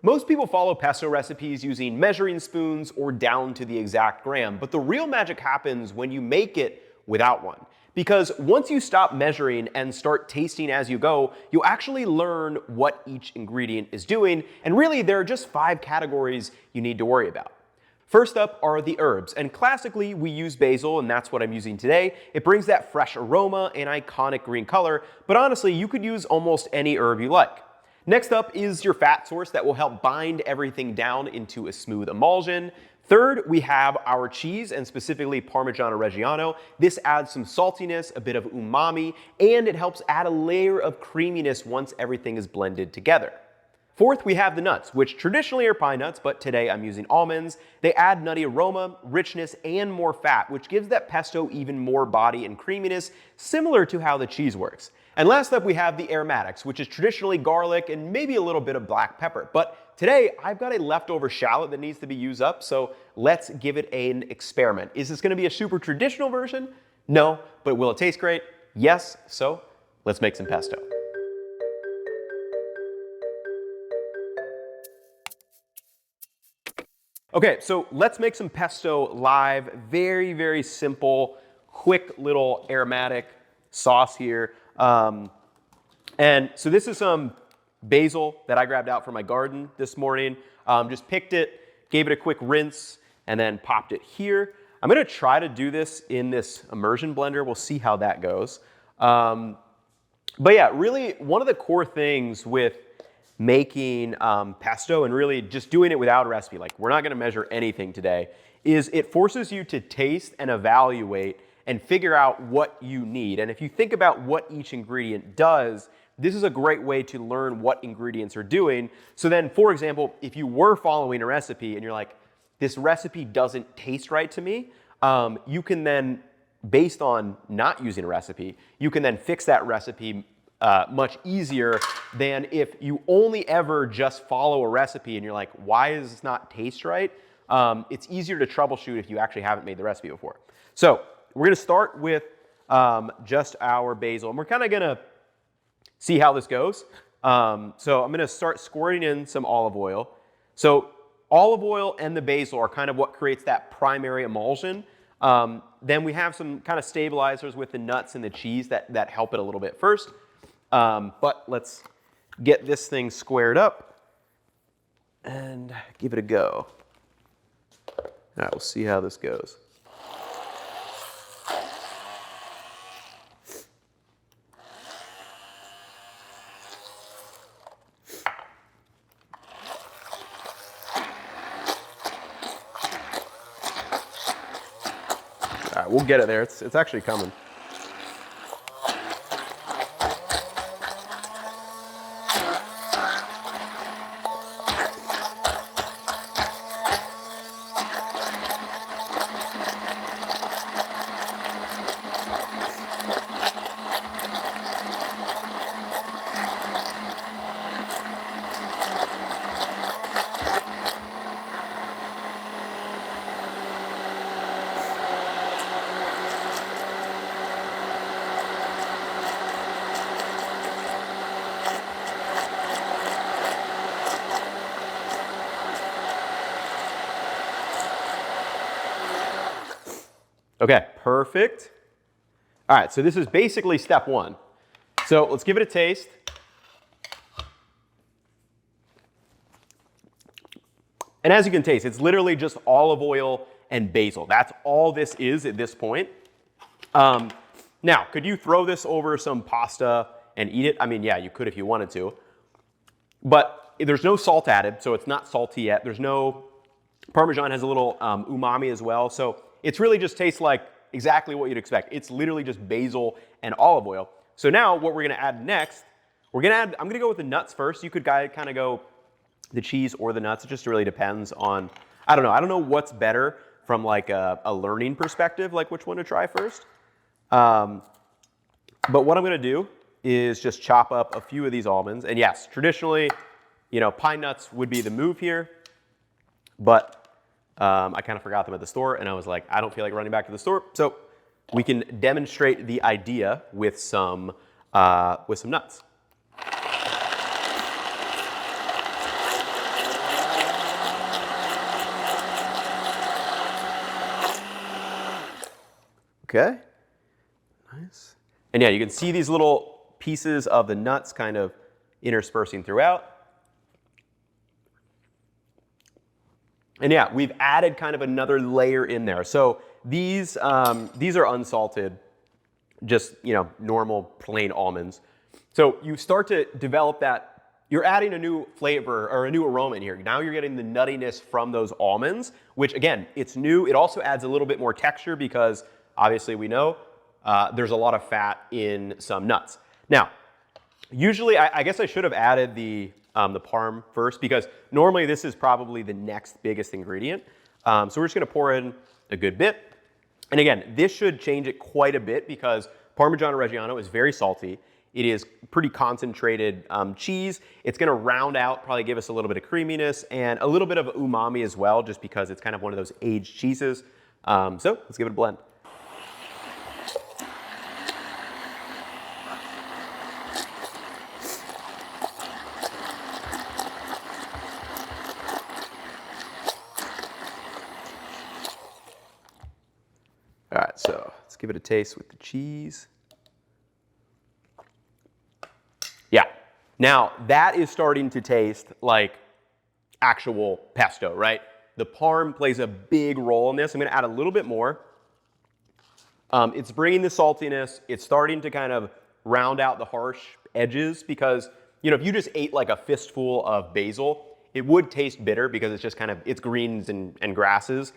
Most people follow pesto recipes using measuring spoons or down to the exact gram, but the real magic happens when you make it without one. Because once you stop measuring and start tasting as you go, you'll actually learn what each ingredient is doing, and really there are just 5 categories you need to worry about. First up are the herbs, and classically we use basil, and that's what I'm using today. It brings that fresh aroma and iconic green color, but honestly you could use almost any herb you like. Next up is your fat source that will help bind everything down into a smooth emulsion. Third, we have our cheese, and specifically Parmigiano Reggiano. This adds some saltiness, a bit of umami, and it helps add a layer of creaminess once everything is blended together. Fourth, we have the nuts, which traditionally are pine nuts, but today I'm using almonds. They add nutty aroma, richness, and more fat, which gives that pesto even more body and creaminess, similar to how the cheese works. And last up, we have the aromatics, which is traditionally garlic and maybe a little bit of black pepper. But today, I've got a leftover shallot that needs to be used up, so let's give it an experiment. Is this gonna be a super traditional version? No, but will it taste great? Yes, so let's make some pesto. Okay, so let's make some pesto live. Very, very simple, quick little aromatic sauce here. And so this is some basil that I grabbed out from my garden this morning. Just picked it, gave it a quick rinse, and then popped it here. I'm gonna try to do this in this immersion blender. We'll see how that goes. But yeah, really one of the core things with making pesto and really just doing it without a recipe, like we're not gonna measure anything today, is it forces you to taste and evaluate and figure out what you need. And if you think about what each ingredient does, this is a great way to learn what ingredients are doing. So then, for example, if you were following a recipe and you're like, this recipe doesn't taste right to me, you can then, based on not using a recipe, you can then fix that recipe much easier than if you only ever just follow a recipe and you're like, why does this not taste right? It's easier to troubleshoot if you actually haven't made the recipe before. So we're gonna start with just our basil, and we're kind of gonna see how this goes. So I'm gonna start squirting in some olive oil. So olive oil and the basil are kind of what creates that primary emulsion. Then we have some kind of stabilizers with the nuts and the cheese that help it a little bit first. But let's get this thing squared up and give it a go. All right, we'll see how this goes. All right, we'll get it there. It's actually coming. Okay, perfect. All right, so this is basically step 1. So let's give it a taste. And as you can taste, it's literally just olive oil and basil. That's all this is at this point. Now, could you throw this over some pasta and eat it? I mean, yeah, you could if you wanted to. But there's no salt added, so it's not salty yet. There's no, Parmesan has a little umami as well. So it's really just tastes like exactly what you'd expect. It's literally just basil and olive oil. So now what we're gonna add next, I'm gonna go with the nuts first. You could kind of go the cheese or the nuts. It just really depends on, I don't know what's better from like a learning perspective, like which one to try first. But what I'm gonna do is just chop up a few of these almonds. And yes, traditionally, pine nuts would be the move here, but I kind of forgot them at the store, and I was like, I don't feel like running back to the store, so we can demonstrate the idea with some nuts. Okay, nice. And yeah, you can see these little pieces of the nuts kind of interspersing throughout. And yeah, we've added kind of another layer in there. So these are unsalted, just normal plain almonds. So you start to develop that. You're adding a new flavor or a new aroma in here. Now you're getting the nuttiness from those almonds, which again, it's new. It also adds a little bit more texture because obviously we know there's a lot of fat in some nuts. Now, usually I guess I should have added the parm first because normally this is probably the next biggest ingredient. So we're just gonna pour in a good bit. And again, this should change it quite a bit because Parmigiano Reggiano is very salty. It is pretty concentrated cheese. It's gonna round out, probably give us a little bit of creaminess and a little bit of umami as well, just because it's kind of one of those aged cheeses. So let's give it a blend. All right, so let's give it a taste with the cheese. Yeah, now that is starting to taste like actual pesto, right? The parm plays a big role in this. I'm gonna add a little bit more. It's bringing the saltiness. It's starting to kind of round out the harsh edges because, if you just ate like a fistful of basil, it would taste bitter because it's just it's greens and grasses.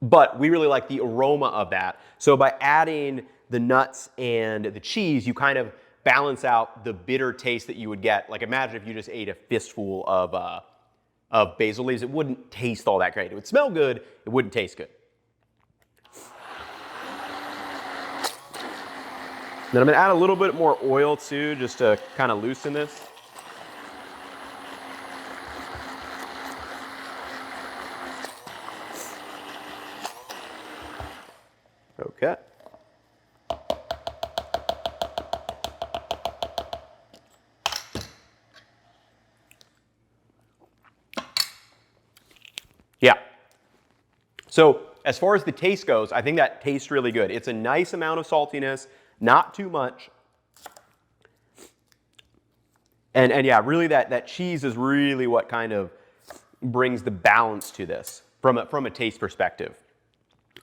But we really like the aroma of that. So by adding the nuts and the cheese, you kind of balance out the bitter taste that you would get. Like imagine if you just ate a fistful of basil leaves, it wouldn't taste all that great. It would smell good, it wouldn't taste good. Then I'm gonna add a little bit more oil too, just to kind of loosen this. Okay. Yeah. So as far as the taste goes, I think that tastes really good. It's a nice amount of saltiness, not too much. And yeah, really that cheese is really what kind of brings the balance to this from a taste perspective.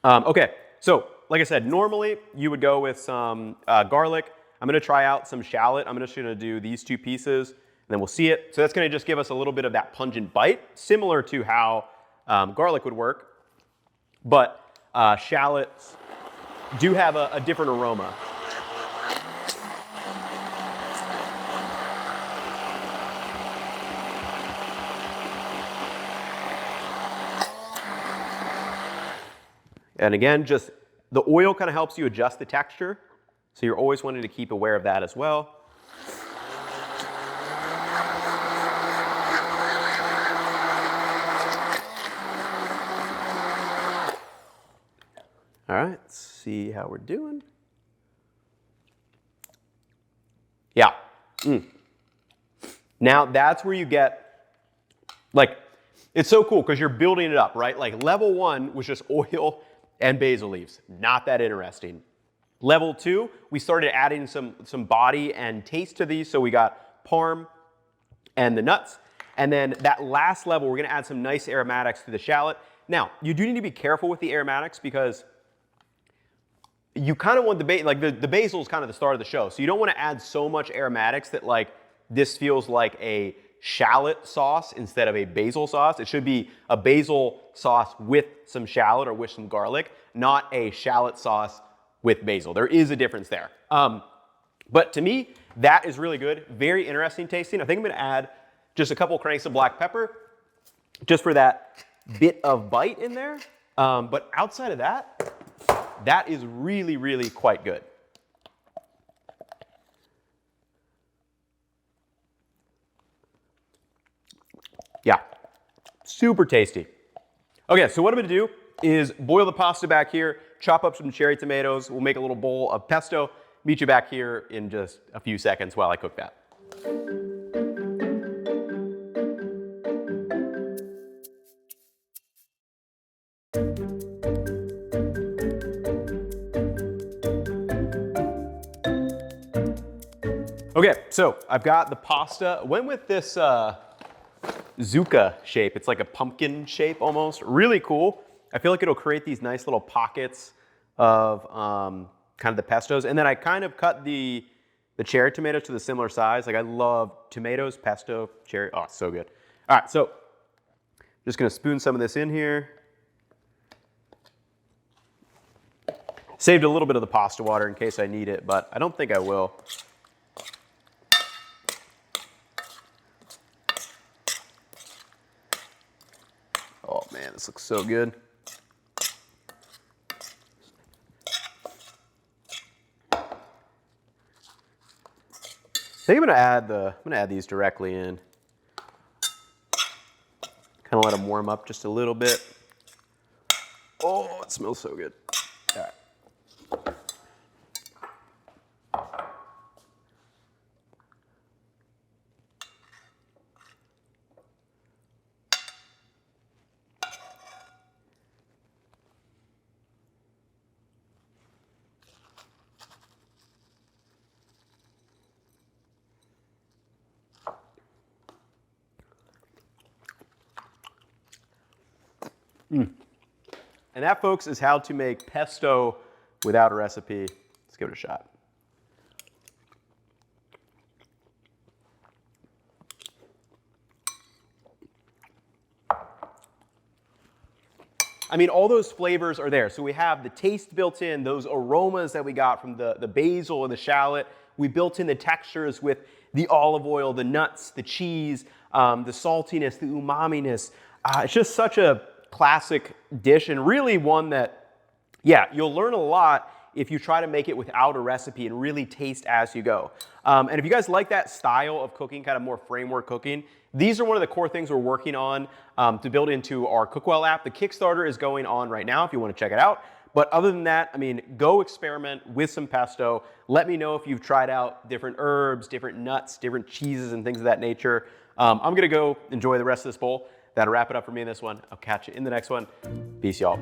Okay, so like I said, normally you would go with some garlic. I'm gonna try out some shallot. I'm just gonna do these two pieces and then we'll see it. So that's gonna just give us a little bit of that pungent bite, similar to how garlic would work. But shallots do have a different aroma. And again, just the oil kind of helps you adjust the texture. So you're always wanting to keep aware of that as well. All right, let's see how we're doing. Yeah. Now that's where you get, like, it's so cool because you're building it up, right? Like level 1 was just oil and basil leaves. Not that interesting. Level 2, we started adding some body and taste to these. So we got parm and the nuts. And then that last level, we're gonna add some nice aromatics to the shallot. Now, you do need to be careful with the aromatics because you kind of want the basil is kind of the start of the show. So you don't want to add so much aromatics that like this feels like a shallot sauce instead of a basil sauce. It should be a basil sauce with some shallot or with some garlic, not a shallot sauce with basil. There is a difference there. But to me, that is really good. Very interesting tasting. I think I'm going to add just a couple cranks of black pepper just for that bit of bite in there. But outside of that, that is really, really quite good. Yeah, super tasty. Okay, so what I'm gonna do is boil the pasta back here, chop up some cherry tomatoes. We'll make a little bowl of pesto. Meet you back here in just a few seconds while I cook that. Okay, so I've got the pasta. Went with this zucca shape. It's like a pumpkin shape almost. Really cool. I feel like it'll create these nice little pockets of kind of the pestos. And then I kind of cut the cherry tomatoes to the similar size. Like I love tomatoes, pesto, cherry. Oh, so good. All right, so just gonna spoon some of this in here. Saved a little bit of the pasta water in case I need it, but I don't think I will. Oh man, this looks so good. I think I'm gonna add these directly in. Kind of let them warm up just a little bit. Oh, it smells so good. All right. And that, folks, is how to make pesto without a recipe. Let's give it a shot. I mean, all those flavors are there. So we have the taste built in, those aromas that we got from the basil and the shallot. We built in the textures with the olive oil, the nuts, the cheese, the saltiness, the umami-ness. It's just such a classic dish, and really one that, yeah, you'll learn a lot if you try to make it without a recipe and really taste as you go. And if you guys like that style of cooking, kind of more framework cooking, these are one of the core things we're working on to build into our Cookwell app. The Kickstarter is going on right now if you want to check it out. But other than that, I mean, go experiment with some pesto. Let me know if you've tried out different herbs, different nuts, different cheeses, and things of that nature. I'm going to go enjoy the rest of this bowl. That'll wrap it up for me in this one. I'll catch you in the next one. Peace, y'all.